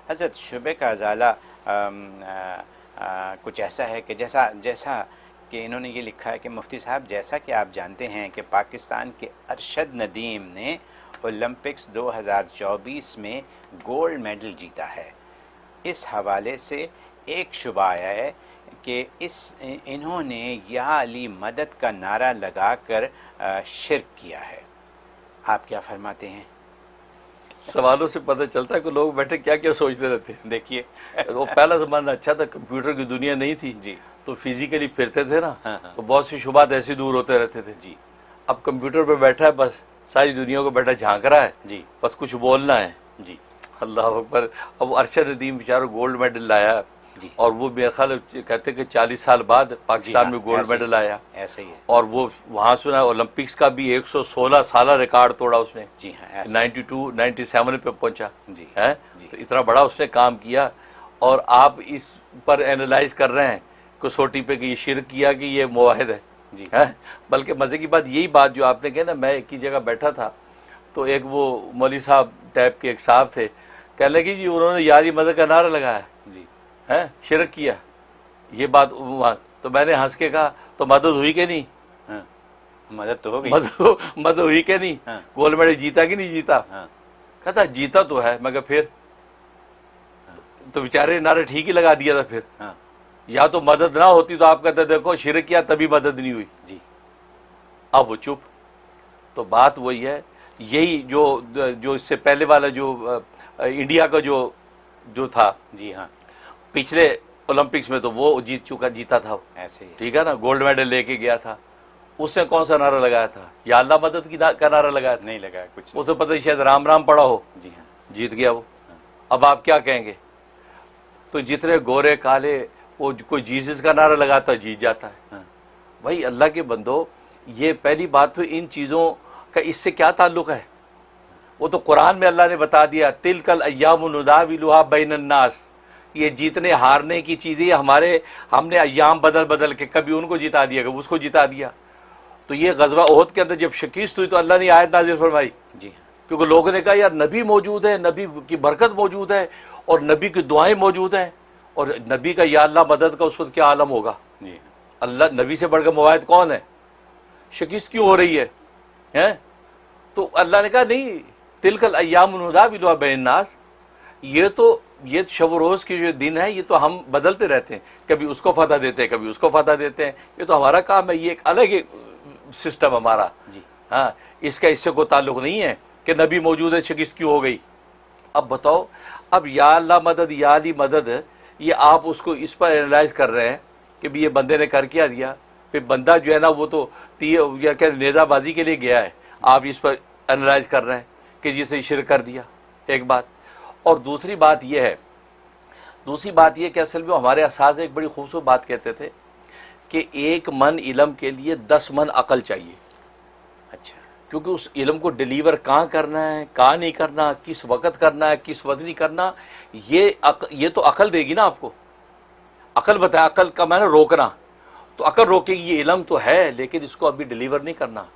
हज़रत शुबे का अजाला कुछ ऐसा है कि जैसा जैसा कि इन्होंने ये लिखा है कि मुफ्ती साहब, जैसा कि आप जानते हैं कि पाकिस्तान के अरशद नदीम ने ओलंपिक्स 2024 में गोल्ड मेडल जीता है। इस हवाले से एक शुबा आया है कि इन्होंने या अली मदद का नारा लगाकर शिर्क किया है। आप क्या फरमाते हैं? सवालों से पता चलता है कि लोग बैठे क्या क्या सोचते रहते हैं। देखिए, वो पहला ज़माना अच्छा था, कंप्यूटर की दुनिया नहीं थी जी, तो फिजिकली फिरते थे ना, हाँ। तो बहुत सी शुबात ऐसे दूर होते रहते थे जी अब कंप्यूटर पे बैठा है, बस सारी दुनिया को बैठा झांक रहा है, जी बस कुछ बोलना है। जी अल्लाह अकबर। अब अरशद नदीम बेचारा गोल्ड मेडल लाया जी और वो मेरे ख्याल कहते कि 40 साल बाद पाकिस्तान हाँ, में गोल्ड मेडल आया। ऐसा ही है। और वो वहाँ सुना ओलंपिक्स का भी 116 साल रिकॉर्ड तोड़ा उसने। जी हाँ, 92 97 पे पहुंचा जी है। जी तो इतना बड़ा उसने काम किया और आप इस पर एनालाइज कर रहे हैं कसौटी पे कि ये शिर्क किया कि ये मुवाहिद जी है। बल्कि मज़े की बात यही बात जो आपने कही ना, मैं एक ही जगह बैठा था तो एक वो मौलवी साहब टाइप के एक साहब थे, कह लगे जी उन्होंने यारी मदद का नारा लगाया जी है, शिरक किया, ये बात वहाँ। तो मैंने हंस के कहा तो मदद हुई कि नहीं? हाँ, मदद तो हो गई। मदद हुई कि नहीं? हाँ, गोल्ड मेडल जीता कि नहीं जीता? हाँ, कहता जीता तो है, मगर फिर तो बेचारे नारे ठीक ही लगा दिया था। फिर हाँ, या तो मदद ना होती तो आप कहते देखो शिरक किया तभी मदद नहीं हुई। जी अब वो चुप। तो बात वही है, यही जो जो इससे पहले वाला जो इंडिया का जो जो था जी हाँ, पिछले ओलंपिक्स में, तो वो जीता था, ऐसे ही है। ठीक है ना, गोल्ड मेडल लेके गया था। उसने कौन सा नारा लगाया था? या अल्लाह मदद का नारा लगाया था? नहीं लगाया कुछ उसे पता शायद राम राम पड़ा हो, नहीं। जी हाँ, जीत गया वो। अब आप क्या कहेंगे? तो जितने गोरे काले, वो कोई जीसस का नारा लगाता है जीत जाता है। हाँ, भाई अल्लाह के बंदो, ये पहली बात तो इन चीज़ों का इससे क्या ताल्लुक़ है? वो तो कुरान में अल्लाह ने बता दिया, तिलकल अय्यामु नुदाविलुहा बैनन्नास, ये जीतने हारने की चीज़ें हमारे, हमने अय्याम बदल बदल के कभी उनको जिता दिया कभी उसको जिता दिया। तो ये गज़वा ओहद के अंदर जब शिकस्त हुई तो अल्लाह ने आयत नाज़िल फरमाई, जी हाँ, क्योंकि लोगों ने कहा यार नबी मौजूद है, नबी की बरकत मौजूद है और नबी की दुआएं मौजूद हैं, और नबी का या अल्लाह मदद का उस वक्त क्या आलम होगा। जी हाँ, अल्लाह नबी से बढ़कर मुवाहिद कौन है? शिकस्त क्यों हो रही है? हैं? तो अल्लाह ने कहा नहीं, तिलकल अय्यामु नुदाविलुहा बैनन्नास, ये शब रोज़ के जो दिन है ये तो हम बदलते रहते हैं, कभी उसको फतह देते हैं कभी उसको फतह देते हैं, ये तो हमारा काम है, ये एक अलग सिस्टम हमारा। जी हाँ, इसका इससे कोई ताल्लुक़ नहीं है कि नबी मौजूद है शिकस्त क्यों हो गई। अब बताओ, अब या अल्लाह मदद या अली मदद, ये आप उसको इस पर एनालाइज कर रहे हैं कि भी ये बंदे ने कर क्या दिया। फिर बंदा जो है ना वो तो या क्या नेज़ाबाजी के लिए गया है, आप इस पर एनालाइज कर रहे हैं कि जिसे शिरक कर दिया। एक बात। और दूसरी बात यह है, कि असल में हमारे असाज़ एक बड़ी खूबसूरत बात कहते थे कि एक मन इल्म के लिए 10 मन अकल चाहिए। अच्छा, क्योंकि उस इल्म को डिलीवर कहाँ करना है, कहाँ नहीं करना, किस वक़्त करना है, किस वक्त नहीं करना, ये तो अकल देगी ना आपको। अकल बताए, अकल का मैंने रोकना, तो अकल रोकेगी। ये इल्म तो है लेकिन इसको अभी डिलीवर नहीं करना।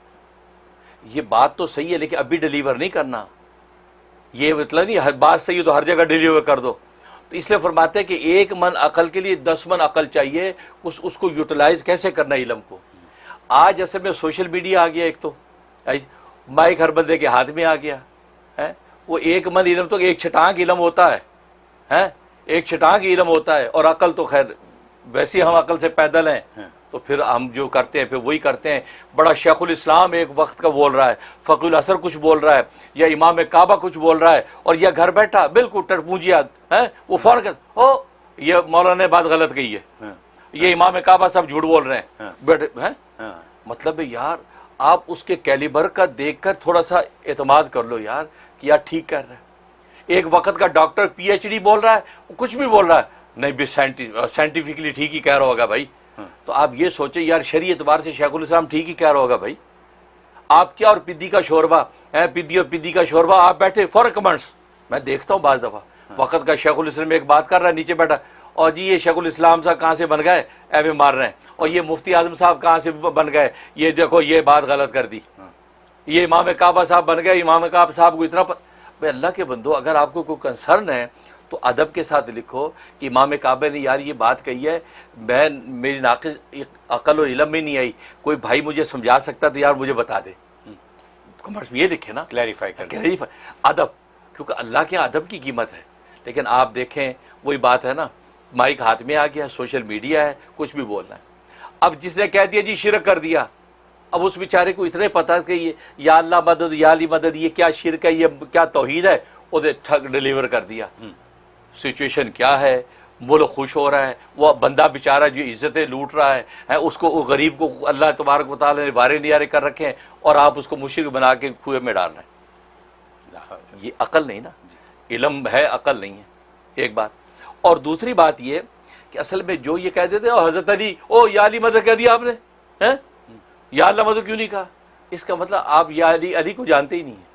ये बात तो सही है लेकिन अभी डिलीवर नहीं करना, ये मतलब नहीं हर बात सही है तो हर जगह डिलीवर कर दो। तो इसलिए फरमाते हैं कि एक मन अकल के लिए 10 मन अकल चाहिए। उसको यूटिलाइज कैसे करना है इल्म को। आज असल में सोशल मीडिया आ गया, एक तो माइक हर बंदे के हाथ में आ गया है। वो एक मन इल्म तो एक छटांग इल्म होता है, एक छटांग इल्म होता है। और अकल तो खैर वैसे हम अकल से पैदल हैं, तो फिर हम जो करते हैं फिर वही करते हैं। बड़ा शेखुल इस्लाम एक वक्त का बोल रहा है, फ़क़ीहुल असर कुछ बोल रहा है, या इमाम काबा कुछ बोल रहा है, और यह घर बैठा बिल्कुल टरपूजियात है, वो फ़ौरन ओ ये मौलाना ने बात गलत कही है, ये इमाम काबा सब झूठ बोल रहे हैं बैठे हैं। मतलब यार आप उसके कैलिबर का देखकर थोड़ा सा एतमाद कर लो यार कि यार ठीक कर रहा है। एक वक्त का डॉक्टर PhD बोल रहा है, कुछ भी बोल रहा है, नहीं भी साइंटिफिकली ठीक ही कह रहा होगा भाई। तो आप ये सोचे यार शरीय एतबार से शेखुल इस्लाम ठीक ही कह रहा होगा भाई। आप क्या और पिद्दी का शोरबा है, पिद्दी और पिद्दी का शोरबा, आप बैठे फॉर कमेंट्स। मैं देखता हूँ बाज़ दफ़ा वक़्त का शेखुल इस्लाम एक बात कर रहा है, नीचे बैठा, और जी ये शेखुल इस्लाम साहब कहाँ से बन गए, ऐवे मार रहे हैं, और ये मुफ्ती आज़म साहब कहाँ से बन गए, ये देखो ये बात गलत कर दी, ये इमाम काबा साहब बन गए, इमाम काबा साहब को इतना भाई अल्लाह के बंदो, अगर आपको कोई कंसर्न है तो अदब के साथ लिखो कि इमाम काबा ने यार ये बात कही है, मेरी नाक़िस अकल और इल्म में नहीं आई, कोई भाई मुझे समझा सकता तो यार मुझे बता दे। कॉमर्स में ये लिखे ना, क्लैरिफाई अदब, क्योंकि अल्लाह के अदब की कीमत है। लेकिन आप देखें वही बात है ना, माइक हाथ में आ गया, सोशल मीडिया है, कुछ भी बोलना है। अब जिसने कह दिया जी शिरक कर दिया, अब उस बेचारे को इतने पता कि ये या अल्लाह मदद या अली मदद, ये क्या शिरक है, ये क्या तौहीद है, उसने ठग डिलीवर कर दिया। सिचुएशन क्या है, मुल्क खुश हो रहा है, वो बंदा बेचारा जो इज्जतें लूट रहा है उसको, वो गरीब को अल्लाह तबारक व तआला ने वारे नियारे कर रखे हैं और आप उसको मुशरिक बना के कुएं में डाल रहे हैं। ये अकल नहीं ना, इल्म है, अकल नहीं है, एक बात। और दूसरी बात ये कि असल में जो ये कह देते हो हज़रत अली, ओ या अली मदद कह दिया आपने, हैं या अल्लाह मदद क्यों नहीं कहा, इसका मतलब आप या अली को जानते ही नहीं है।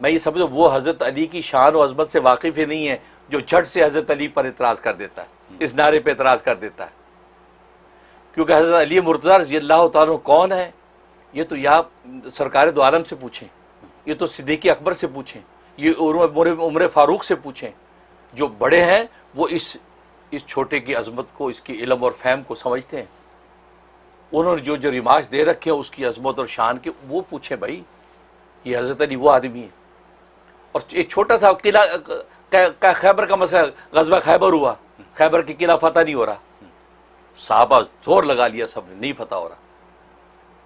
मैं ये समझो वो हज़रत अली की शान और अज़मत से वाकिफ़ ही नहीं है जो झट से हज़रत अली पर इतराज़ कर देता है, इस नारे पर इतराज़ कर देता है। क्योंकि हज़रत अली मुर्तज़ा रज़ियल्लाहु ताला कौन है, ये तो या सरकार दो आलम से पूछें, ये तो सिद्दीक़ अकबर से पूछें, ये उमर फ़ारूक से पूछें। जो बड़े हैं वो इस छोटे की अज़मत को, इसकी इल्म और फ़हम को समझते हैं। उन्होंने जो रिमार्क्स दे रखे हैं उसकी अज़मत और शान के, वो पूछें भाई, ये हज़रत अली वो आदमी है। और एक छोटा सा किला खैबर का मसला, ग़ज़वा खैबर हुआ, खैबर के किला फतह नहीं हो रहा, साहबा जोर लगा लिया, सब ने नहीं फतह हो रहा।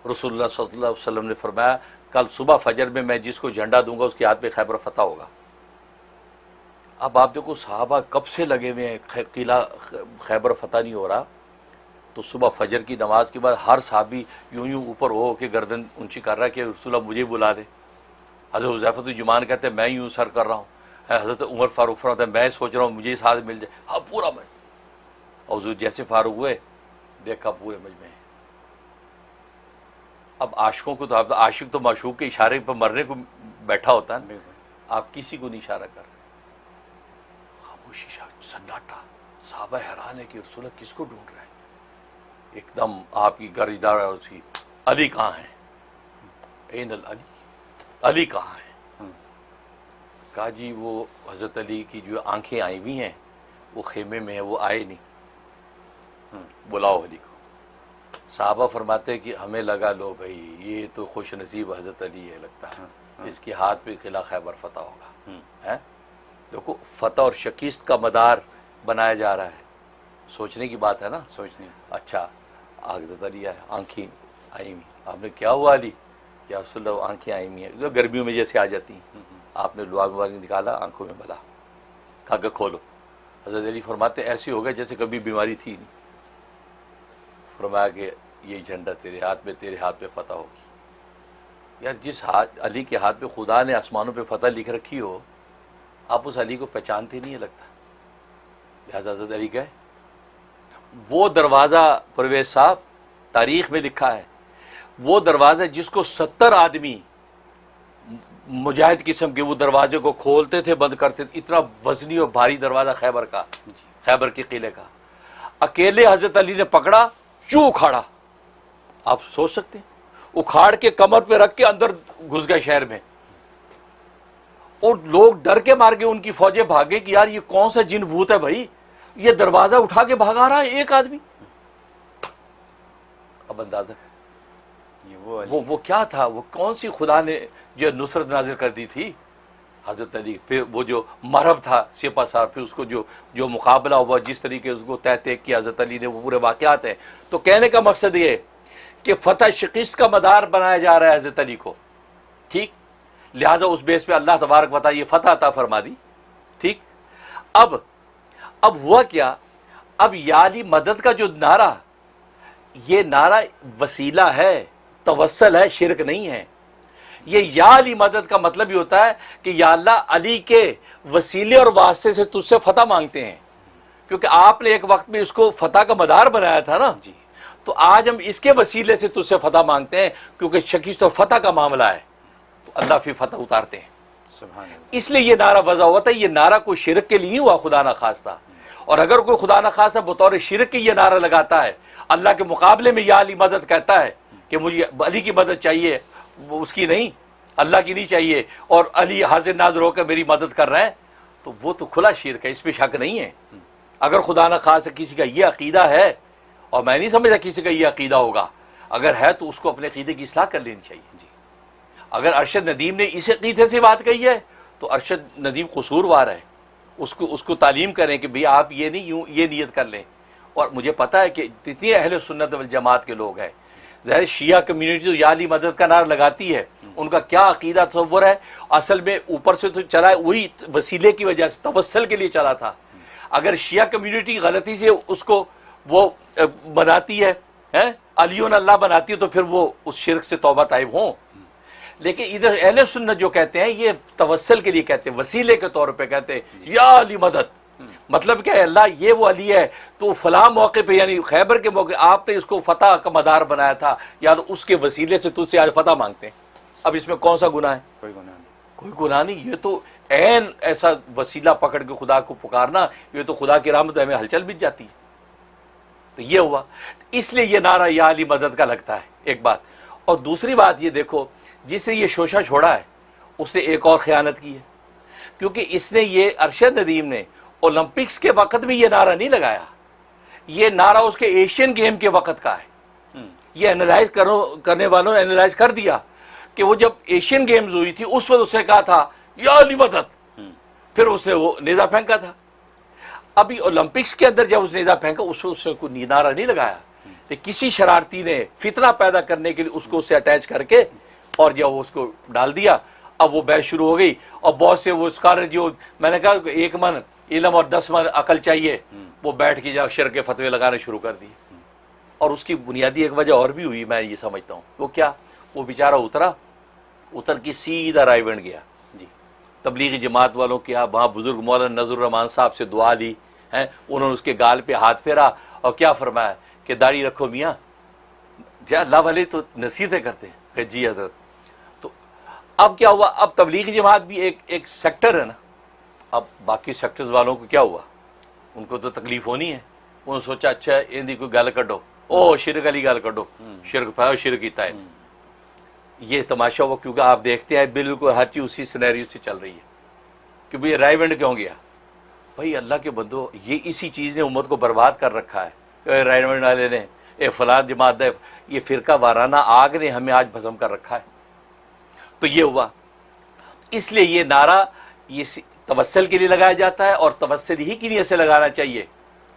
रसूलुल्लाह सल्लल्लाहु अलैहि वसल्लम ने फरमाया कल सुबह फजर में मैं जिसको झंडा दूंगा उसके हाथ पे खैबर फतह होगा। अब आप देखो साहबा कब से लगे हुए हैं, किला खैबर फतह नहीं हो रहा, तो सुबह फजर की नमाज के बाद हर साहबी यूं यूं ऊपर हो के गर्दन ऊंची कर रहा है कि रसूलुल्लाह मुझे बुला दे। हज़रत हुज़ैफ़ा जुमान कहते हैं मैं यूं सर कर रहा हूँ, हज़रत उमर फारूक फरमाते हैं मैं सोच रहा हूँ मुझे साथ मिल जाए, हाँ पूरा मैं। और हुज़ूर जैसे फारूक हुए देखा पूरे मजमे। अब आशिकों को तो, आप आशिक तो माशूक के इशारे पर मरने को बैठा होता है, आप किसी को नहीं इशारा कर, खामोशी सन्नाटा। साहबा हैरान है कि रसूलुल्लाह किसको ढूंढ रहे हैं। एकदम आपकी घर इधर है, उसकी अली कहाँ है, ऐन अली, अली कहाँ है। कहा जी वो हज़रत अली की जो आंखें आई हुई हैं वो खेमे में है, वो आए नहीं, बुलाओ अली को। साहबा फरमाते हैं कि हमें लगा लो भाई ये तो खुश नसीब हज़रत अली है लगता है, इसके हाथ पे किला खैबर फतह होगा। है देखो फतह और शिकस्त का मदार बनाया जा रहा है, सोचने की बात है ना, सोचने। अच्छा हज़रत अली आए, आँखें आई हुई, आपने क्या हुआ अली, या रसूलुल्लाह आँखें आई हुई हैं, जो गर्मियों में जैसे आ जाती हैं। आपने लुआ मुबारक निकाला, आंखों में मला, कहा खोलो। हज़रत अली फरमाते ऐसे हो गए जैसे कभी बीमारी थी नहीं। फरमाया कि ये झंडा तेरे हाथ में, तेरे हाथ पे फतह होगी। यार जिस हाथ अली के हाथ पे खुदा ने आसमानों पे फतह लिख रखी हो, आप उस अली को पहचानते नहीं है लगता। लिहाजा हज़रत अली गए, वो दरवाज़ा परवेज़ साहब तारीख़ में लिखा है, वो दरवाज़ा जिसको 70 आदमी मुजाहिद किस्म के वो दरवाजे को खोलते थे बंद करते थे, इतना वजनी और भारी दरवाज़ा खैबर का, खैबर के किले का, अकेले हज़रत अली ने पकड़ा, क्यों उखाड़ा, आप सोच सकते हैं, उखाड़ के कमर पे रख के अंदर घुस गए शहर में। और लोग डर के मार के, उनकी फौजें भागे कि यार ये कौन सा जिन भूत है भाई, ये दरवाज़ा उठा के भागा रहा है एक आदमी। अब अंदाजा है वो क्या था, वो कौन सी खुदा ने जो नुसरत नाजिल कर दी थी हज़रत अली। फिर वो जो मरहब था सिपा सार, फिर उसको जो मुकाबला हुआ, जिस तरीके उसको तय किया हज़रत अली ने, वो पूरे वाक़यात हैं। तो कहने का मकसद ये कि फ़तह शिकस्त का मदार बनाया जा रहा है हज़रत अली को, ठीक। लिहाजा उस बेस पे अल्लाह तबारक व तआला ये फ़तह अता फरमा दी, ठीक। अब हुआ क्या, अब या अली मदद का जो नारा, ये नारा वसीला है, तवस्सल है, शिरक नहीं है। ये या अली मदद का मतलब ही होता है कि या अल्लाह अली के वसीले और वास्ते से तुझसे फतह मांगते हैं, क्योंकि आपने एक वक्त में इसको फतह का मदार बनाया था ना जी। तो आज हम इसके वसीले से तुझसे फतह मांगते हैं, क्योंकि शिकस्त और फतह का मामला है, तो अल्लाह फिर फतह उतारते हैं। इसलिए ये नारा वज़ा होता है। ये नारा कोई शिरक के लिए ही हुआ खुदा ना खास्ता, और अगर कोई खुदा ना खास्ता बतौर शिरक के ये नारा लगाता है, अल्लाह के मुकाबले में या अली मदद कहता है कि मुझे अली की मदद चाहिए, उसकी नहीं, अल्लाह की नहीं चाहिए, और अली हाजिर नाज़िर होकर मेरी मदद कर रहे हैं, तो वो तो खुला शिरक है, इसमें शक नहीं है। अगर खुदा न खासा किसी का ये अकीदा है, और मैं नहीं समझता किसी का ये अकीदा होगा, अगर है तो उसको अपने अकीदे की इस्लाह कर लेनी चाहिए जी। अगर अरशद नदीम ने इस अकीदे से बात कही है तो अरशद नदीम कसूरवार है, उसको तालीम करें कि भाई आप ये नहीं यूँ ये नियत कर लें। और मुझे पता है कि जितनी अहले सुन्नत वल जमात के लोग हैं, ज़ाहिर शिया कम्युनिटी तो या अली मदद का नारा लगाती है, उनका क्या अकीदा तसव्वुर है, असल में ऊपर से तो चला है वही वसीले की वजह से, तवस्सल के लिए चला था। अगर शिया कम्युनिटी गलती से उसको वो बनाती है, अलियों अल्लाह बनाती है, तो फिर वो उस शिरक से तौबा ताइब हों। लेकिन इधर अहले सुन्नत जो कहते हैं ये तवस्सल के लिए कहते हैं, वसीले के तौर पे कहते हैं या अली मदद। मतलब क्या है, अल्लाह ये वो अली है तो फलां मौके पे, यानी खैबर के मौके आपने इसको फतह का मदार बनाया था, या तो उसके वसीले से तुझसे आज फतह मांगते हैं। अब इसमें कौन सा गुनाह है? कोई गुनाह नहीं, कोई गुनाह नहीं। ये तो ऐन ऐसा वसीला पकड़ के खुदा को पुकारना, ये तो खुदा की रहमत हमें हलचल बीत जाती है। तो ये हुआ, इसलिए ये नारा या अली मदद का लगता है, एक बात। और दूसरी बात ये देखो, जिसने ये शोशा छोड़ा है उसने एक और ख़यानत की है, क्योंकि इसने ये अरशद नदीम ने ओलंपिक्स के वक्त में ये नारा नहीं लगाया, ये नारा उसके एशियन गेम के वक्त का है। ये एनालाइज करने वालों ने एनालाइज कर दिया कि वो जब एशियन गेम्स हुई थी उस वक्त उसने कहा था या अली मदद, फिर उसने वो नेज़ा फेंका था। अभी ओलंपिक्स के अंदर जब उसने नेज़ा फेंका उस वक्त उसने कोई नारा नहीं लगाया, लेकिन किसी शरारती ने फितना पैदा करने के लिए उसको उससे अटैच करके और जब उसको डाल दिया, अब वो बहस शुरू हो गई। और बहुत से वो स्कॉलर जो मैंने कहा एक मन इल्म और 10 मन अकल चाहिए, वो बैठ के जब शिरक के फतवे लगाने शुरू कर दिए। और उसकी बुनियादी एक वजह और भी हुई, मैं ये समझता हूँ। वो क्या, वो बेचारा उतर के सीधा रायगंज गया जी, तबलीगी जमात वालों के यहाँ, वहाँ बुजुर्ग मौलाना नज़रुर रहमान साहब से दुआ ली है, उन्होंने उसके गाल पे हाथ फेरा और क्या फरमाया कि दाढ़ी रखो मियाँ। जो अल्लाह वाले तो नसीहतें करते हैं जी हजरत। तो अब क्या हुआ, अब तबलीगी जमात भी एक सेक्टर है ना, अब बाकी सेक्टर्स वालों को क्या हुआ, उनको तो तकलीफ होनी है। उन्होंने सोचा अच्छा इनकी कोई गल कड्डो, ओ शिरक वाली गल कड्डो, शिरक पाओ शिरक कीता है। ये तमाशा हुआ, क्योंकि आप देखते हैं बिल्कुल हर चीज़ उसी सिनेरियो से चल रही है कि भाई रायगंज क्यों गया। भाई अल्लाह के बंदो, ये इसी चीज़ ने उम्मत को बर्बाद कर रखा है। रायगंज वाले ने, ए फलां जमात है, ये फ़िरका वाराना आग ने हमें आज भस्म कर रखा है। तो ये हुआ, इसलिए ये नारा ये तवस्सल के लिए लगाया जाता है, और तवस्सल ही की नीयत से लगाना चाहिए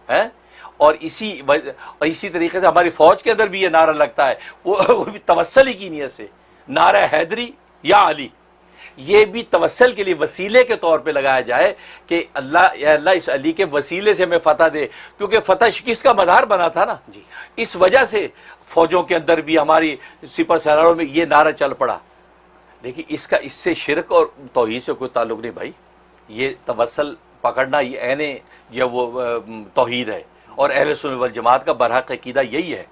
है। और इसी तरीके से हमारी फ़ौज के अंदर भी ये नारा लगता है, वो भी तवस्सल ही की नीयत से। नारा हैदरी या अली, ये भी तवस्सल के लिए वसीले के तौर पे लगाया जाए कि अल्लाह इस अली के वसीले से हमें फ़तह दे, क्योंकि फ़तह शिकस्त का मदार बना था ना जी। इस वजह से फ़ौजों के अंदर भी, हमारी सिपह सलारों में ये नारा चल पड़ा। लेकिन इससे शिरक और तौहीद से कोई ताल्लुक़ नहीं भाई। ये तवस्सल पकड़ना ये ऐने ये वो तौहीद है, और अहले सुन्नत वल जमात का बरहक़ अक़ीदा यही है,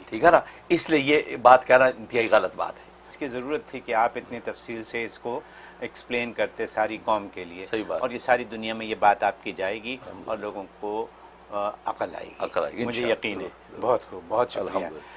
ठीक है ना। इसलिए ये बात कहना इंतहाई गलत बात है। इसकी ज़रूरत थी कि आप इतनी तफसील से इसको एक्सप्लेन करते सारी कौम के लिए, सही बात। और ये सारी दुनिया में ये बात आपकी जाएगी और लोगों को अकल आएगी, मुझे यकीन है। बहुत खूब, बहुत शुक्रिया।